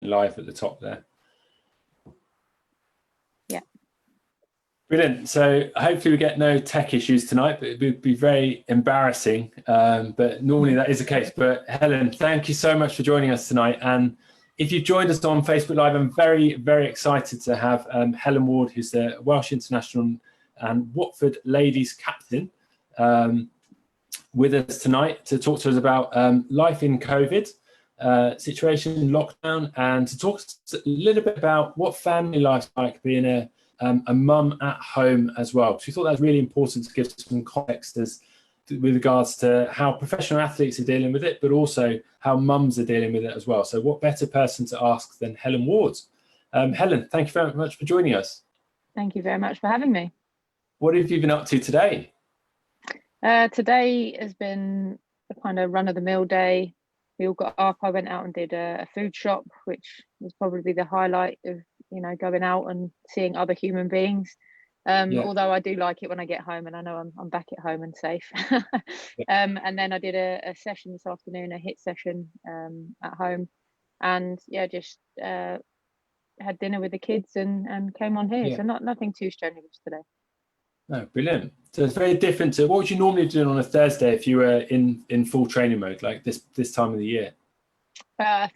live at the top there. Yeah. Brilliant. So hopefully we get no tech issues tonight, but it would be very embarrassing. But normally that is the case. But Helen, thank you so much for joining us tonight. And if you've joined us on Facebook Live, I'm very, very excited to have Helen Ward, who's the Welsh international and Watford ladies captain, with us tonight to talk to us about life in COVID, situation, lockdown, and to talk a little bit about what family life's like being a mum at home as well. So we thought that was really important to give some context with regards to how professional athletes are dealing with it, but also how mums are dealing with it as well. So what better person to ask than Helen Ward? Helen, thank you very much for joining us. Thank you very much for having me. What have you been up to today? Today has been a kind of run-of-the-mill day. We all got up. I went out and did a food shop, which was probably the highlight of, going out and seeing other human beings. Although I do like it when I get home and I know I'm back at home and safe. And then I did a session this afternoon, a HIIT session at home, and just had dinner with the kids and came on here. So nothing too strenuous today. Oh, brilliant. So it's very different to what would you normally do on a Thursday if you were in full training mode, like this time of the year?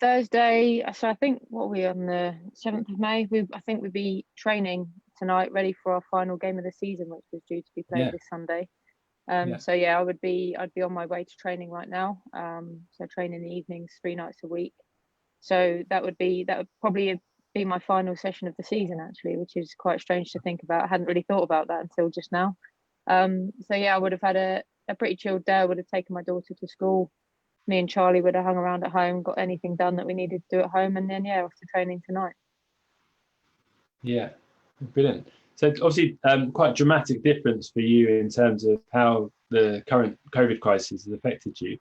Thursday, so I think what are we on the 7th of May? I think we'd be training tonight, ready for our final game of the season, which was due to be played this Sunday. So I'd be on my way to training right now. So train in the evenings 3 nights a week. So that would probably be my final session of the season, actually, which is quite strange to think about. I hadn't really thought about that until just now. I would have had a pretty chilled day. I would have taken my daughter to school. Me and Charlie would have hung around at home, got anything done that we needed to do at home, and then off to training tonight. Yeah, brilliant. So obviously quite a dramatic difference for you in terms of how the current COVID crisis has affected you.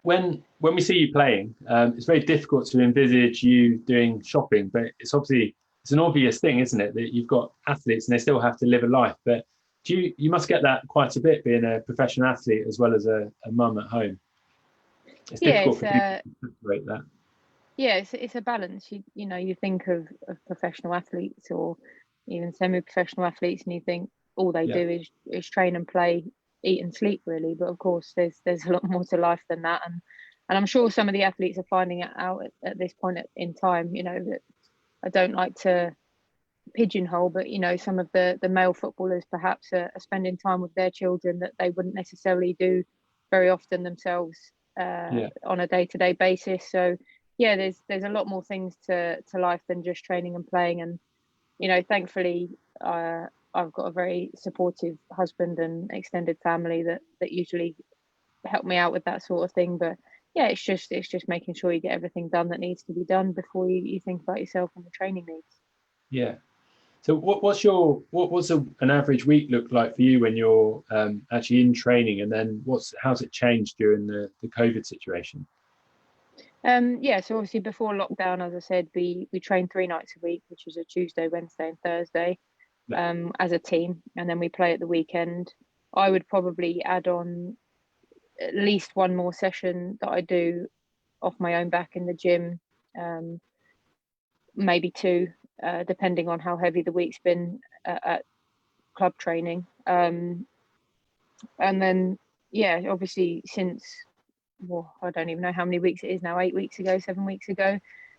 When we see you playing, it's very difficult to envisage you doing shopping, but it's an obvious thing, isn't it, that you've got athletes and they still have to live a life. But you must get that quite a bit being a professional athlete as well as a mum at home. It's difficult for people to separate that. Yeah, it's a balance. You think of professional athletes or even semi-professional athletes, and you think all they do is train and play, eat and sleep, really. But of course, there's a lot more to life than that, and I'm sure some of the athletes are finding it out at this point in time. That I don't like to pigeonhole, but some of the male footballers perhaps are spending time with their children that they wouldn't necessarily do very often themselves on a day-to-day basis. So there's a lot more things to life than just training and playing. And thankfully I've got a very supportive husband and extended family that usually help me out with that sort of thing. But it's just making sure you get everything done that needs to be done before you think about yourself and the training needs. So what's an average week look like for you when you're actually in training, and then how's it changed during the COVID situation? So obviously before lockdown, as I said, we train 3 nights a week, which is a Tuesday, Wednesday and Thursday, as a team, and then we play at the weekend. I would probably add on at least 1 more session that I do off my own back in the gym, maybe 2, depending on how heavy the week's been at club training. And then obviously since I don't even know how many weeks it is now, 8 weeks ago, 7 weeks ago,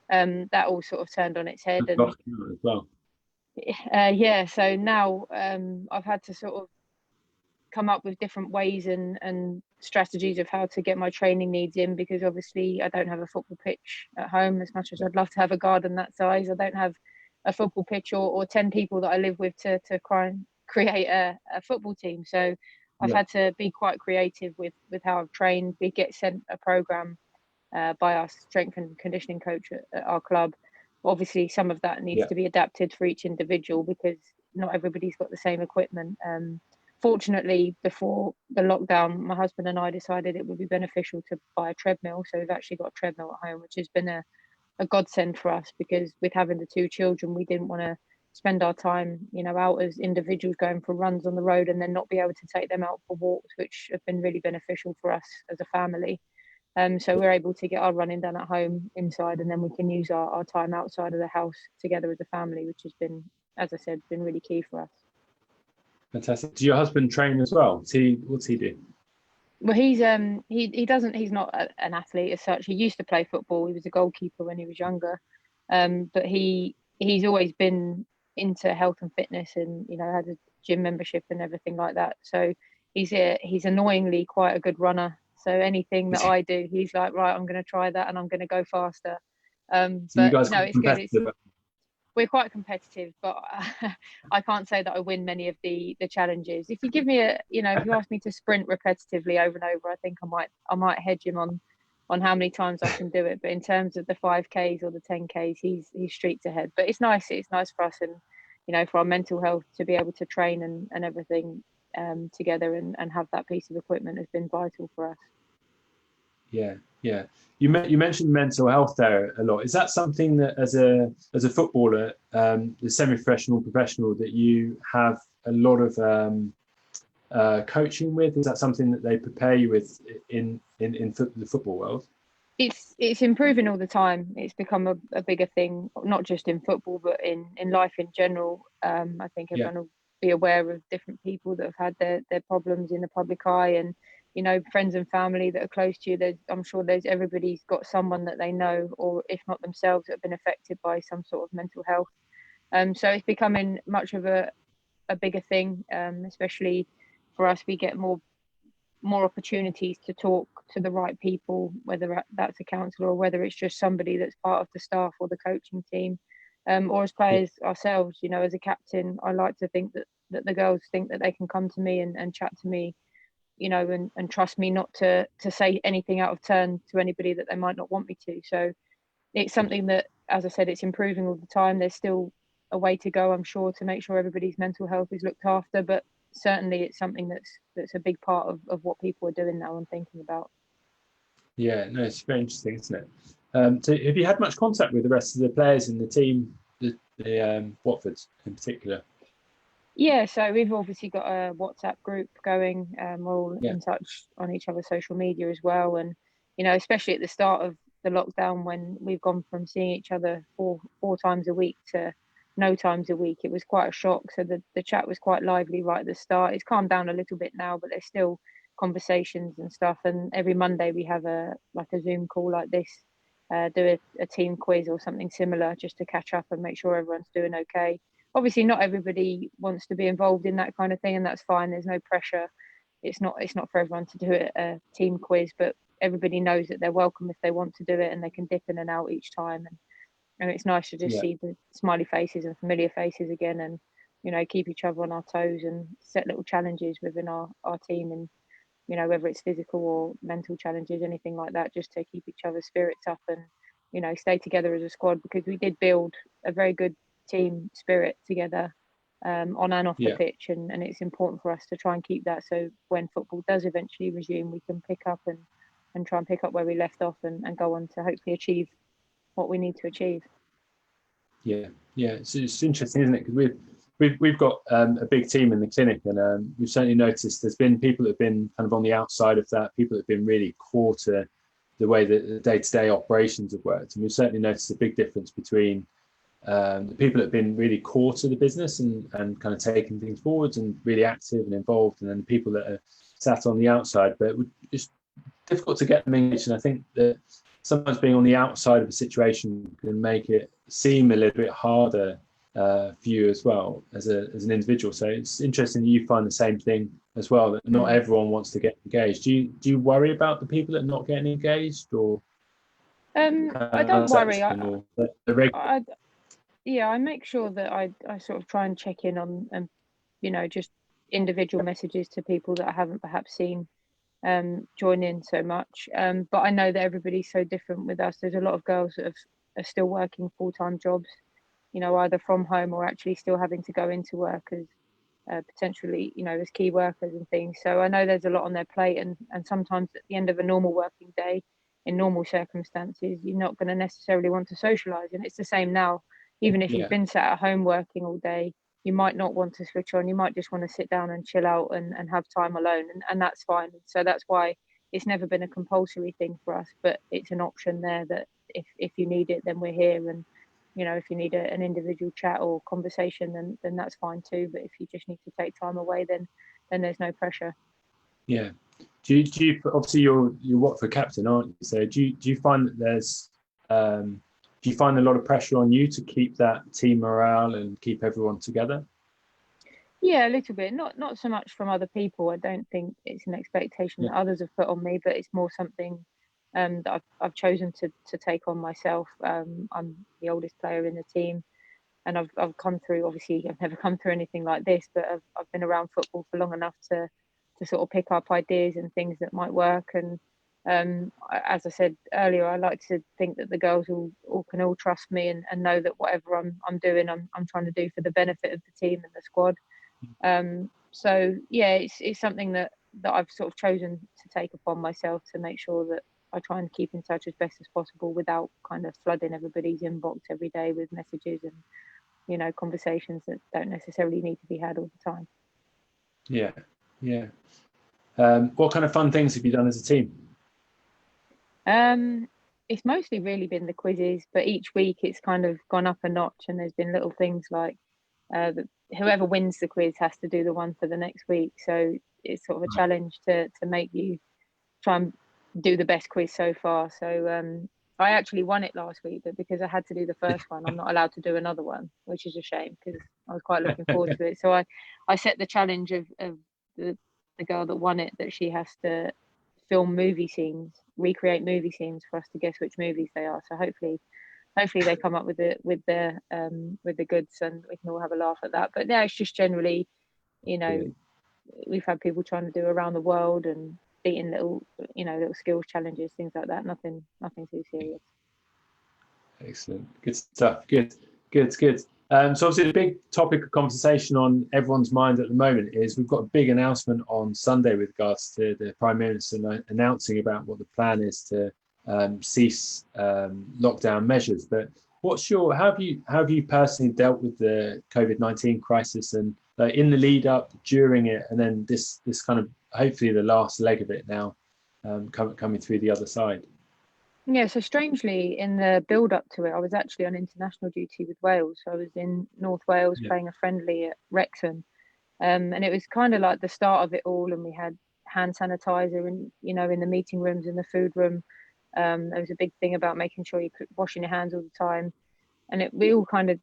that all sort of turned on its head. And as well. So now I've had to sort of come up with different ways and strategies of how to get my training needs in, because obviously I don't have a football pitch at home. As much as I'd love to have a garden that size, I don't have a football pitch or 10 people that I live with to try and create a football team. So I've had to be quite creative with how I've trained. We get sent a program by our strength and conditioning coach at our club. Obviously, some of that needs to be adapted for each individual because not everybody's got the same equipment. Fortunately, before the lockdown, my husband and I decided it would be beneficial to buy a treadmill. So we've actually got a treadmill at home, which has been a godsend for us, because with having the 2 children, we didn't want to spend our time, out as individuals going for runs on the road and then not be able to take them out for walks, which have been really beneficial for us as a family. So we're able to get our running done at home inside, and then we can use our time outside of the house together as a family, which has been, as I said, been really key for us. Fantastic. Does your husband train as well? What's he do? Well, he's not an athlete as such. He used to play football. He was a goalkeeper when he was younger, but he's always been into health and fitness, and had a gym membership and everything like that. So he's annoyingly quite a good runner. So anything that I do, he's like, right, I'm going to try that, and I'm going to go faster. So you But guys no, are it's good. competitive. We're quite competitive, but I can't say that I win many of the challenges. If you give me if you ask me to sprint repetitively over and over, I think I might hedge him on how many times I can do it. But in terms of the 5Ks or the 10Ks, he's streets ahead. But it's nice for us, and for our mental health, to be able to train and everything together and have that piece of equipment has been vital for us. Yeah, yeah. You mentioned mental health there a lot. Is that something that, as a footballer, the semi-professional, professional, that you have a lot of coaching with? Is that something that they prepare you with in the football world? It's improving all the time. It's become a bigger thing, not just in football, but in life in general. I think everyone will be aware of different people that have had their problems in the public eye, and friends and family that are close to you. I'm sure everybody's got someone that they know, or if not themselves, that have been affected by some sort of mental health. So it's becoming much of a bigger thing, especially for us. We get more opportunities to talk to the right people, whether that's a counsellor or whether it's just somebody that's part of the staff or the coaching team, or as players ourselves. As a captain, I like to think that the girls think that they can come to me and chat to me, and trust me not to say anything out of turn to anybody that they might not want me to. So it's something that, as I said, it's improving all the time. There's still a way to go, I'm sure, to make sure everybody's mental health is looked after, but certainly it's something that's a big part of what people are doing now and thinking about. Yeah, no, it's very interesting, isn't it? So have you had much contact with the rest of the players in the team, the Watfords in particular? Yeah, so we've obviously got a WhatsApp group going. We're all in touch on each other's social media as well, and especially at the start of the lockdown, when we've gone from seeing each other four times a week to no times a week, it was quite a shock. So the chat was quite lively right at the start. It's calmed down a little bit now, but there's still conversations and stuff. And every Monday we have a Zoom call like this, do a team quiz or something similar, just to catch up and make sure everyone's doing okay. Obviously, not everybody wants to be involved in that kind of thing, and that's fine. There's no pressure. It's not for everyone to do a team quiz, but everybody knows that they're welcome if they want to do it, and they can dip in and out each time. And it's nice to just see the smiley faces and familiar faces again, and keep each other on our toes and set little challenges within our team, and whether it's physical or mental challenges, anything like that, just to keep each other's spirits up and stay together as a squad, because we did build a very good team spirit together, on and off the pitch, and it's important for us to try and keep that, so when football does eventually resume, we can pick up and try and pick up where we left off, and go on to hopefully achieve what we need to achieve. Yeah, it's interesting, isn't it? Because we've got a big team in the clinic, and we've certainly noticed there's been people that have been kind of on the outside of that, people that have been really core to the way that the day-to-day operations have worked, and we've certainly noticed a big difference between the people that have been really core to the business and kind of taking things forwards and really active and involved, and then the people that are sat on the outside, but it's difficult to get them engaged. And I think that sometimes being on the outside of a situation can make it seem a little bit harder for you as well as an individual. So it's interesting that you find the same thing as well, that not everyone wants to get engaged. Do you worry about the people that are not getting engaged, or I don't worry. I make sure that I sort of try and check in on, and just individual messages to people that I haven't perhaps seen join in so much. But I know that everybody's so different with us. There's a lot of girls that are still working full-time jobs, either from home or actually still having to go into work as potentially, as key workers and things. So I know there's a lot on their plate, and sometimes at the end of a normal working day, in normal circumstances, you're not going to necessarily want to socialise. And it's the same now. Even if you've been sat at home working all day, you might not want to switch on. You might just want to sit down and chill out and have time alone, and that's fine. So that's why it's never been a compulsory thing for us, but it's an option there that if you need it, then we're here. And if you need an individual chat or conversation, then that's fine too. But if you just need to take time away, then there's no pressure. Yeah. Do you obviously you're Watford captain, aren't you? So do you find that there's do you find a lot of pressure on you to keep that team morale and keep everyone together? Yeah, a little bit. Not so much from other people. I don't think it's an expectation that others have put on me, but it's more something that I've chosen to take on myself. I'm the oldest player in the team, and I've come through. Obviously, I've never come through anything like this, but I've been around football for long enough to sort of pick up ideas and things that might work. And as I said earlier, I like to think that the girls can all trust me and know that whatever I'm doing, I'm trying to do for the benefit of the team and the squad. So yeah, it's something that I've sort of chosen to take upon myself to make sure that I try and keep in touch as best as possible without kind of flooding everybody's inbox every day with messages and conversations that don't necessarily need to be had all the time. Yeah. What kind of fun things have you done as a team? It's mostly really been the quizzes, but each week it's kind of gone up a notch, and there's been little things like whoever wins the quiz has to do the one for the next week. So it's sort of a challenge to make you try and do the best quiz so far. So I actually won it last week, but because I had to do the first one, I'm not allowed to do another one, which is a shame because I was quite looking forward to it. So I set the challenge of the girl that won it, that she has to film movie scenes, recreate movie scenes for us to guess which movies they are. So hopefully they come up with the goods, and we can all have a laugh at that. But yeah, it's just generally, we've had people trying to do around the world and beating little skills challenges, things like that. Nothing too serious. Excellent, good stuff. Good. So obviously the big topic of conversation on everyone's mind at the moment is we've got a big announcement on Sunday with regards to the Prime Minister announcing about what the plan is to cease lockdown measures. But how have you personally dealt with the COVID-19 crisis, and in the lead up, during it, and then this kind of hopefully the last leg of it now coming through the other side? Yeah, so strangely, in the build up to it, I was actually on international duty with Wales. So I was in North Wales playing a friendly at Wrexham. And it was kind of like the start of it all. And we had hand sanitizer and, in the meeting rooms, in the food room. There was a big thing about making sure you're washing your hands all the time. And we all kind of,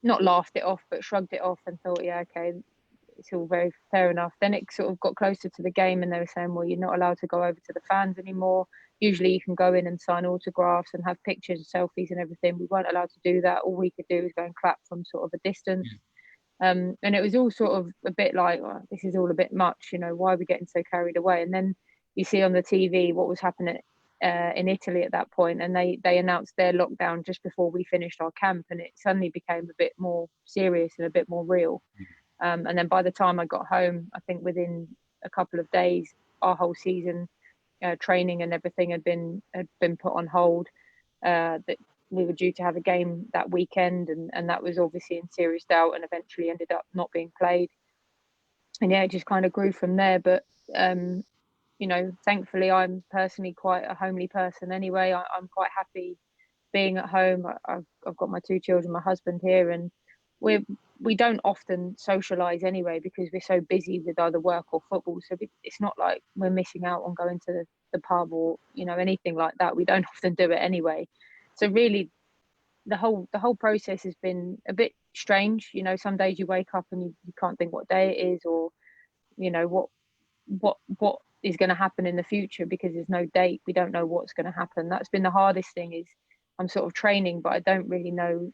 not laughed it off, but shrugged it off and thought, yeah, okay, it's all very fair enough. Then it sort of got closer to the game and they were saying, well, you're not allowed to go over to the fans anymore. Usually you can go in and sign autographs and have pictures, selfies and everything. We weren't allowed to do that. All we could do was go and clap from sort of a distance. And it was all sort of a bit like, oh, this is all a bit much, why are we getting so carried away? And then you see on the TV what was happening in Italy at that point, and they announced their lockdown just before we finished our camp, and it suddenly became a bit more serious and a bit more real. And then by the time I got home, I think within a couple of days, our whole season training and everything had been put on hold. That we were due to have a game that weekend, and that was obviously in serious doubt, and eventually ended up not being played. And yeah, it just kind of grew from there. But thankfully, I'm personally quite a homely person anyway. I'm quite happy being at home. I've got my two children, my husband here, and we don't often socialize anyway because we're so busy with either work or football. So it's not like we're missing out on going to the pub or anything like that. We don't often do it anyway. So really, the whole process has been a bit strange. Some days you wake up and you can't think what day it is, or what is going to happen in the future because there's no date. We don't know what's going to happen. That's been the hardest thing. Is I'm sort of training, but I don't really know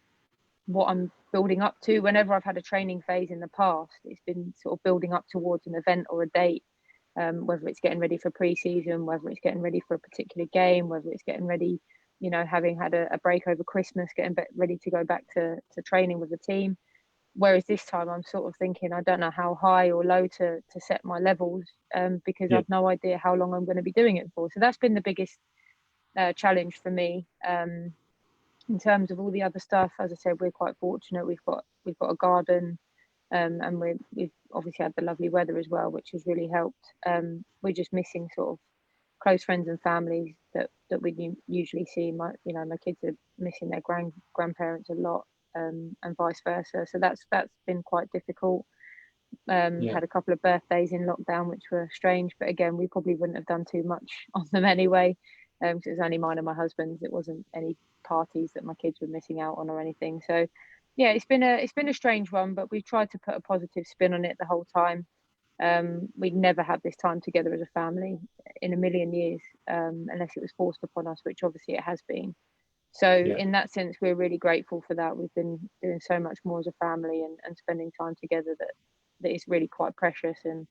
what I'm building up to. Whenever I've had a training phase in the past, it's been sort of building up towards an event or a date, whether it's getting ready for pre-season, whether it's getting ready for a particular game, whether it's getting ready, having had a break over Christmas, getting ready to go back to training with the team. Whereas this time I'm sort of thinking, I don't know how high or low to set my levels because I've no idea how long I'm going to be doing it for. So that's been the biggest challenge for me. In terms of all the other stuff, as I said, we're quite fortunate. We've got a garden, and we've obviously had the lovely weather as well, which has really helped. We're just missing sort of close friends and families that we usually see. My kids are missing their grandparents a lot, and vice versa. So that's been quite difficult. Had a couple of birthdays in lockdown which were strange, but again, we probably wouldn't have done too much on them anyway, because it was only mine and my husband's. It wasn't any parties that my kids were missing out on or anything. So yeah, it's been a strange one, but we've tried to put a positive spin on it the whole time. We'd never had this time together as a family in a million years, unless it was forced upon us, which obviously it has been. So in that sense, we're really grateful for that. We've been doing so much more as a family, and spending time together that is really quite precious. And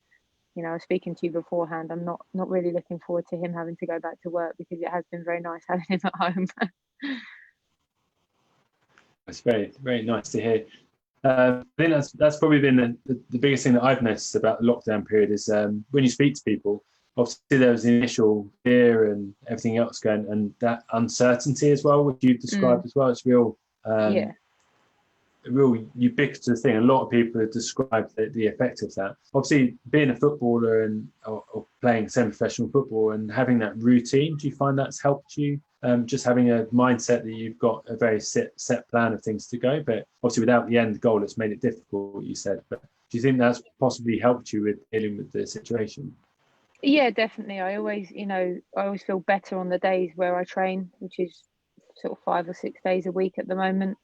I was speaking to you beforehand, I'm not really looking forward to him having to go back to work, because it has been very nice having him at home. It's very, very nice to hear. I think that's probably been the biggest thing that I've noticed about the lockdown period is when you speak to people, obviously there was the initial fear and everything else going, and that uncertainty as well, which you described as well. It's real, a real ubiquitous thing. A lot of people have described the effect of that. Obviously, being a footballer or playing semi-professional football and having that routine, do you find that's helped you? Just having a mindset that you've got a very set plan of things to go, but obviously without the end goal, it's made it difficult, you said. But do you think that's possibly helped you with dealing with the situation? Yeah, definitely. I always feel better on the days where I train, which is sort of 5 or 6 days a week at the moment.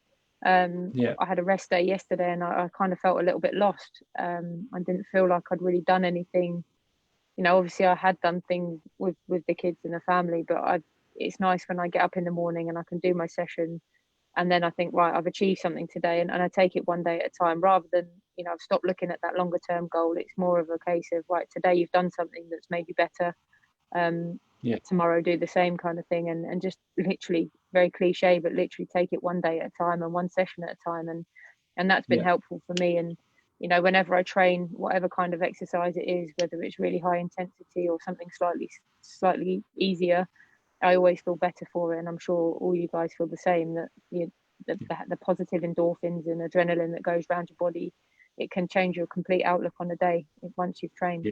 I had a rest day yesterday, and I kind of felt a little bit lost. I didn't feel like I'd really done anything. Obviously I had done things with the kids and the family, but it's nice when I get up in the morning and I can do my session, and then I think, right, I've achieved something today, and I take it one day at a time, rather than I've stopped looking at that longer term goal. It's more of a case of, right, today you've done something that's made you better, tomorrow do the same kind of thing, and just literally, very cliche, but literally take it one day at a time and one session at a time, and that's been helpful for me. And whenever I train, whatever kind of exercise it is, whether it's really high intensity or something slightly easier, I always feel better for it. And I'm sure all you guys feel the same, that the positive endorphins and adrenaline that goes around your body, it can change your complete outlook on the day once you've trained.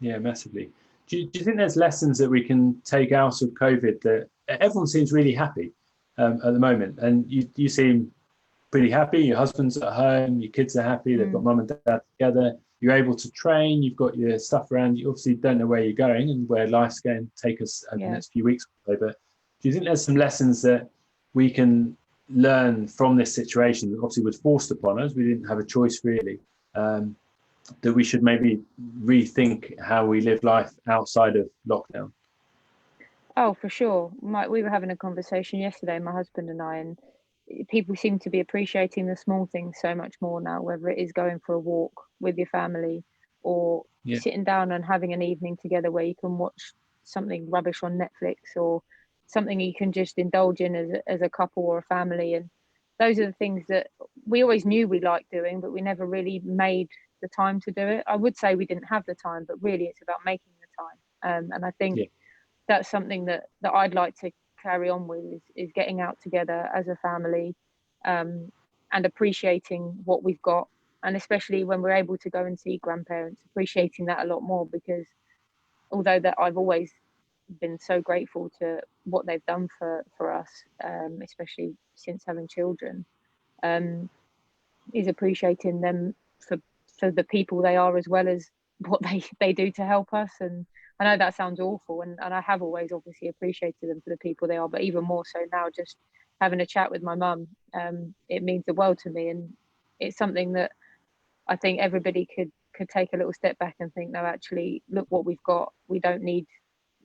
Yeah, massively. Do you think there's lessons that we can take out of COVID? That everyone seems really happy at the moment, and you seem pretty happy. Your husband's at home, your kids are happy, they've got mum and dad together, you're able to train, you've got your stuff around. You obviously don't know where you're going and where life's going to take us over the next few weeks or so, but do you think there's some lessons that we can learn from this situation that obviously was forced upon us? We didn't have a choice really, that we should maybe rethink how we live life outside of lockdown? Oh, for sure. We were having a conversation yesterday, my husband and I, and people seem to be appreciating the small things so much more now, whether it is going for a walk with your family, or sitting down and having an evening together where you can watch something rubbish on Netflix, or something you can just indulge in as a couple or a family. And those are the things that we always knew we liked doing, but we never really made the time to do it. I would say we didn't have the time, but really it's about making the time. And I think that's something that I'd like to carry on with, is getting out together as a family, and appreciating what we've got, and especially when we're able to go and see grandparents, appreciating that a lot more, because although that I've always been so grateful to what they've done for us, especially since having children, is appreciating them for the people they are, as well as what they do to help us. And I know that sounds awful, and I have always obviously appreciated them for the people they are, but even more so now, just having a chat with my mum, it means the world to me. And it's something that I think everybody could take a little step back and think, no, actually, look what we've got. We don't need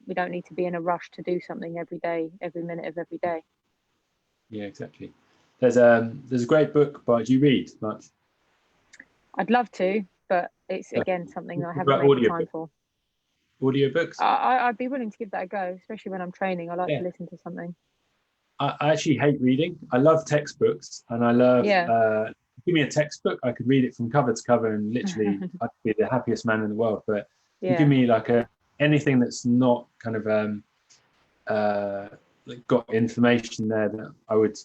to be in a rush to do something every day, every minute of every day. Yeah, exactly. There's a great book by, do you read much? I'd love to, but it's again something I haven't made the time for. Audiobooks? I'd be willing to give that a go, especially when I'm training. I like to listen to something. I actually hate reading. I love textbooks, and I love give me a textbook, I could read it from cover to cover, and literally I'd be the happiest man in the world. But you give me like anything that's not kind of like got information there that I would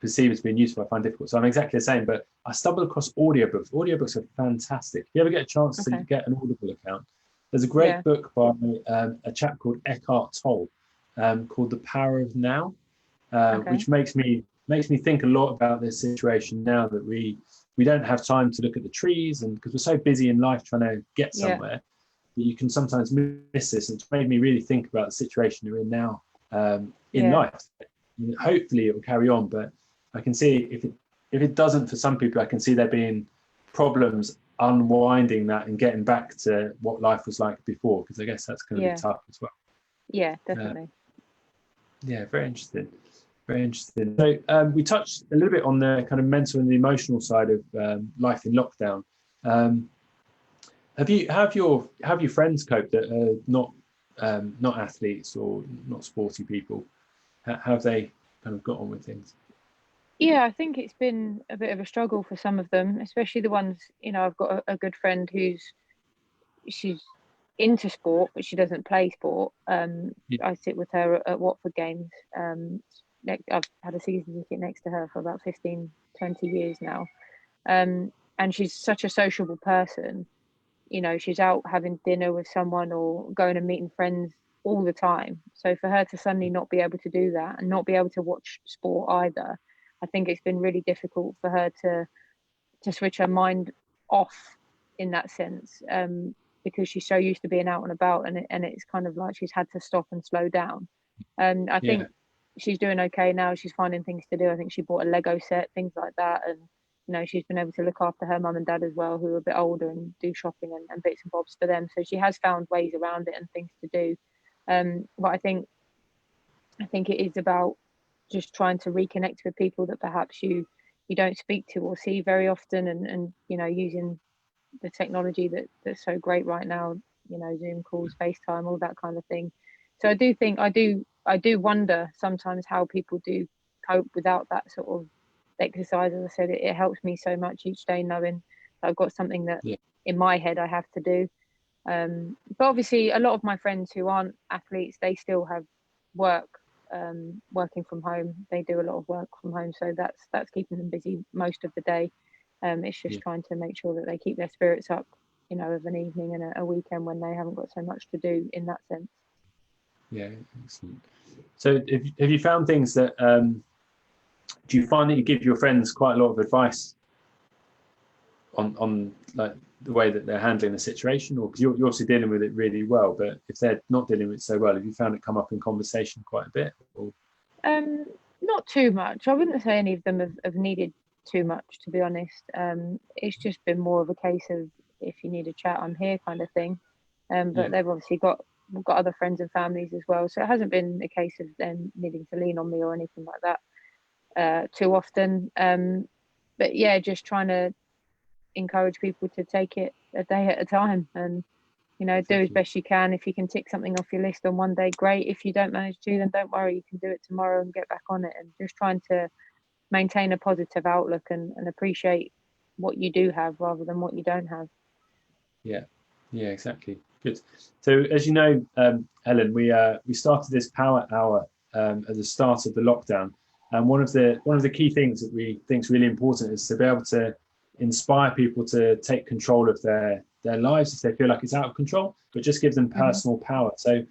perceive as being useful, I find difficult. So I'm exactly the same, but I stumbled across audiobooks. Audiobooks are fantastic. If you ever get a chance to get an Audible account, There's a great Yeah. book by a chap called Eckhart Tolle called The Power of Now, Okay. which makes me think a lot about this situation now that we don't have time to look at the trees, and because we're so busy in life trying to get Yeah. somewhere, that you can sometimes miss this. And it's made me really think about the situation we're in now in Yeah. life. Hopefully it will carry on, but I can see if it doesn't for some people, I can see there being problems unwinding that and getting back to what life was like before, because I guess that's going to be Yeah. tough as well. Yeah, definitely. Yeah, very interesting. Very interesting. So we touched a little bit on the kind of mental and the emotional side of life in lockdown. Have your friends coped that are not athletes or not sporty people? How have they kind of got on with things? Yeah, I think it's been a bit of a struggle for some of them, especially the ones, I've got a good friend she's into sport, but she doesn't play sport. Yeah, I sit with her at Watford games. I've had a season ticket next to her for about 15, 20 years now. And she's such a sociable person. She's out having dinner with someone or going and meeting friends all the time. So for her to suddenly not be able to do that and not be able to watch sport either, I think it's been really difficult for her to switch her mind off in that sense, because she's so used to being out and about, and it's kind of like she's had to stop and slow down. I yeah, think she's doing okay now. She's finding things to do. I think she bought a Lego set, things like that, and she's been able to look after her mum and dad as well, who are a bit older, and do shopping and bits and bobs for them. So she has found ways around it and things to do. But I think it is about just trying to reconnect with people that perhaps you don't speak to or see very often, and using the technology that's so great right now, Zoom calls, FaceTime, all that kind of thing. So I do think I do wonder sometimes how people do cope without that sort of exercise. As I said, it helps me so much each day knowing that I've got something that yeah, in my head I have to do. But obviously, a lot of my friends who aren't athletes, they still have work, working from home. They do a lot of work from home, so that's keeping them busy most of the day. It's yeah, just trying to make sure that they keep their spirits up, of an evening and a weekend when they haven't got so much to do in that sense. yeah. Excellent. So have you found things that do you find that you give your friends quite a lot of advice on like the way that they're handling the situation, or because you're obviously dealing with it really well, but if they're not dealing with it so well, have you found it come up in conversation quite a bit? Or Um, Not too much. I wouldn't say any of them have needed too much, to be honest. It's just been more of a case of if you need a chat, I'm here kind of thing. But yeah, they've obviously got other friends and families as well, so it hasn't been a case of them needing to lean on me or anything like that too often. But yeah, just trying to encourage people to take it a day at a time, and do as exactly. best you can. If you can tick something off your list on one day, great. If you don't manage to, then don't worry, you can do it tomorrow and get back on it. And just trying to maintain a positive outlook and appreciate what you do have rather than what you don't have. Yeah, yeah, exactly. Good. So as you know, Helen, we started this Power Hour at the start of the lockdown, and one of the key things that we think is really important is to be able to inspire people to take control of their lives if they feel like it's out of control, but just give them Hmm. personal power. So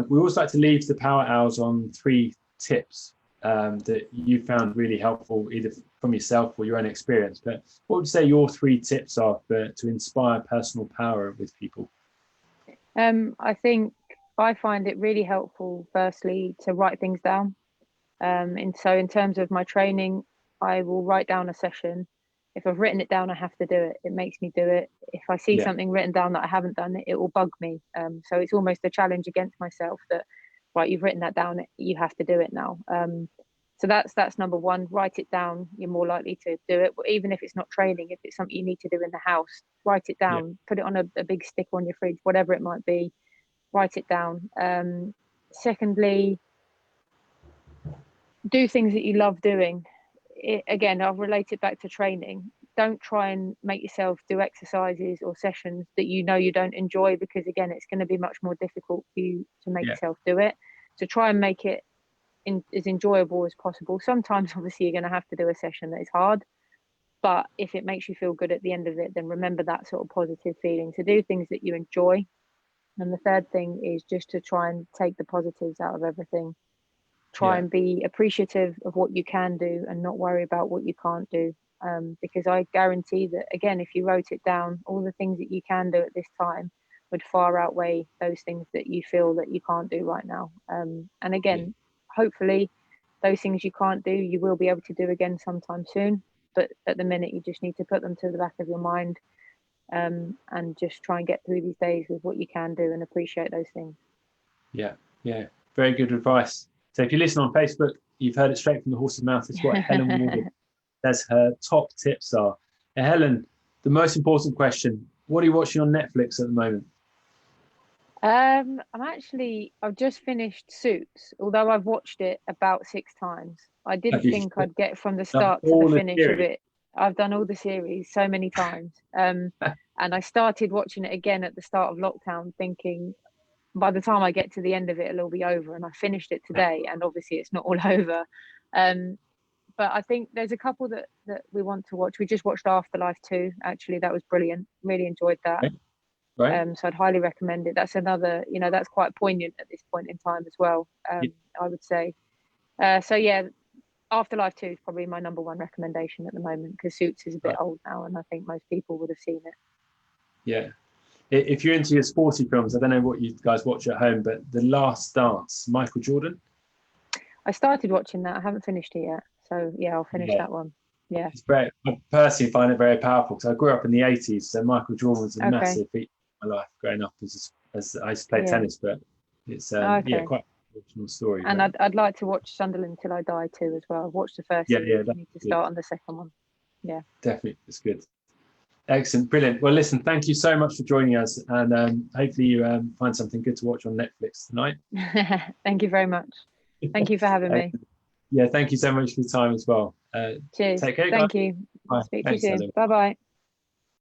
we always like to leave the Power Hours on 3 tips that you found really helpful, either from yourself or your own experience. But what would you say your 3 tips are to inspire personal power with people? I think I find it really helpful, firstly, to write things down. And so, in terms of my training, I will write down a session. If I've written it down, I have to do it. It makes me do it. If I see Yeah, something written down that I haven't done, it will bug me. So it's almost a challenge against myself that, right, you've written that down, you have to do it now. So that's number one. Write it down. You're more likely to do it, even if it's not training. If it's something you need to do in the house, write it yeah, down. Put it on a big sticker on your fridge, whatever it might be. Write it down. Secondly, do things that you love doing. Again, I'll relate it back to training. Don't try and make yourself do exercises or sessions that you don't enjoy, because again, it's going to be much more difficult for you to make yeah, yourself do it. So try and make it as enjoyable as possible. Sometimes, obviously, you're going to have to do a session that is hard, but if it makes you feel good at the end of it, then remember that sort of positive feeling. To do things that you enjoy, And the third thing is just to try and take the positives out of everything. Try and be appreciative of what you can do and not worry about what you can't do. Because I guarantee that, again, if you wrote it down, all the things that you can do at this time would far outweigh those things that you feel that you can't do right now. And again, hopefully those things you can't do, you will be able to do again sometime soon. But at the minute, you just need to put them to the back of your mind, and just try and get through these days with what you can do and appreciate those things. Yeah, very good advice. So if you listen on Facebook, you've heard it straight from the horse's mouth. It's what Helen Morgan says her top tips are. Now, Helen, the most important question: what are you watching on Netflix at the moment? I've just finished Suits, although I've watched it about 6 times. I didn't think I'd get from the start to the finish of it. I've done all the series so many times. And I started watching it again at the start of lockdown, thinking by the time I get to the end of it, it'll all be over. And I finished it today, and obviously it's not all over. But I think there's a couple that we want to watch. We just watched Afterlife 2, actually. That was brilliant. Really enjoyed that. Right. So I'd highly recommend it. That's another, that's quite poignant at this point in time as well, I would say. So yeah, Afterlife 2 is probably my number one recommendation at the moment, because Suits is a bit old now, and I think most people would have seen it. Yeah. If you're into your sporty films, I don't know what you guys watch at home, but The Last Dance, Michael Jordan. I started watching that. I haven't finished it yet. So yeah, I'll finish that one. Yeah. It's very, I personally find it very powerful, because I grew up in the 80s, so Michael Jordan was a massive feature in my life growing up as I used to play tennis, but it's quite an original story. And I'd like to watch Sunderland Till I Die too as well. I've watched the first series. I need to start on the second one. Yeah. Definitely, it's good. Excellent, brilliant. Well, listen, thank you so much for joining us, and hopefully you find something good to watch on Netflix tonight. Thank you very much. Thank you for having me. Yeah, thank you so much for your time as well. Cheers. Take care. Thank you. Bye. Speak to you soon. Bye-bye.